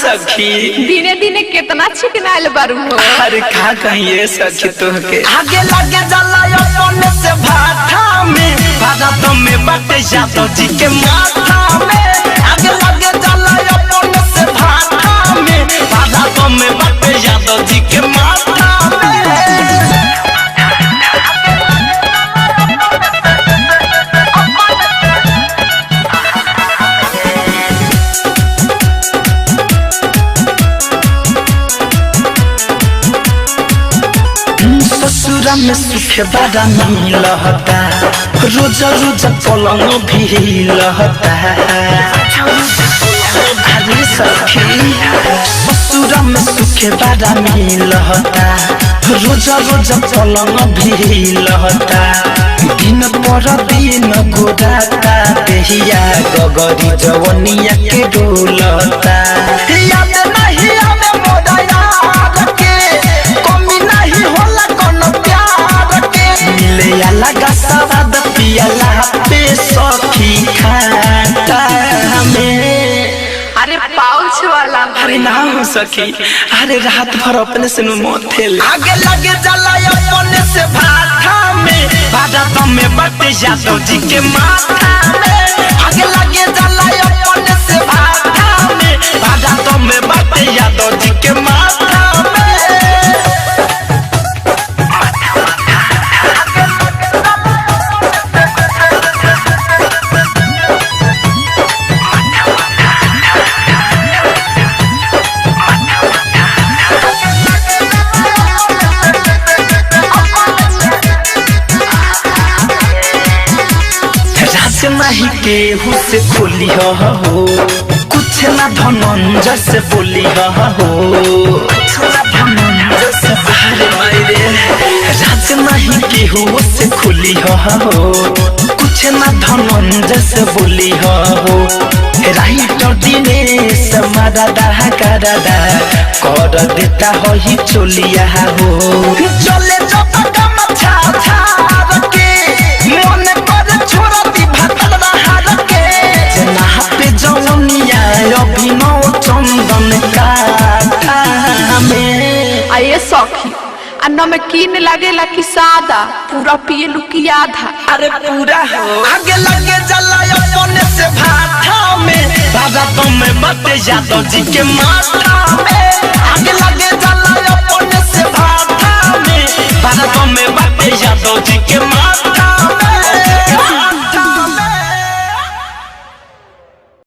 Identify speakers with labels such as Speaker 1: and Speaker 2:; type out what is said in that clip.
Speaker 1: सखी
Speaker 2: दिने दिने कितना चिकनाइल बारू हो।
Speaker 1: अरे का कहिए सखी तोहके
Speaker 3: आगे लगे जला अपने से भाटा में भारत में बटे यादव जी के माथा में। आगे लगे जला अपने से भाटा में भारत में बटे यादव जी के माथा में। ससुरा में सुख बड़ा मिलता रोज रोज पलंग भी लहता। अरे सखी ससुरा में सुख बड़ा मिलता रोज रोज पलंग भी लहता। दिन पर दिन गोराता देहिया गगरी जवनिया के डोलता। याद नहीं आवे मोरा यार के कमी नहीं होला कोनो प्यार के। मिले अलग स्वाद पियला पे सखी खाता हमें।
Speaker 2: अरे पाउच वाला
Speaker 1: अरे ना हो सखी अरे रात भर अपने से मोथेल।
Speaker 3: आगे लगे जला अपने से भाटा में भारत में बटे यादव जी के माथा में। आगे लगे जला अपने से भाटा में भारत में बटे यादव जी के माथा में। नहीं केहू से खोली हो कुछ ना धनंजय से बोली हो। राज नहीं केहू से खोली हो कुछ ना धनंजय से बोली हो। राइटर दिनेश मरादा करादा कर देता हो ही चोलिया हो। चले जब कम छा छा के मन कर छोड़ा दी भागल रहा के। जना पे जवनिया अभिनव चंदन का में।
Speaker 2: आये सखी आ नमकीन लागेला कि सादा पूरा पिए लुकी आधा।
Speaker 3: अरे पूरा हो। आगे लगे जला अपने से भाटा में भारत में बटे यादव जी के माथा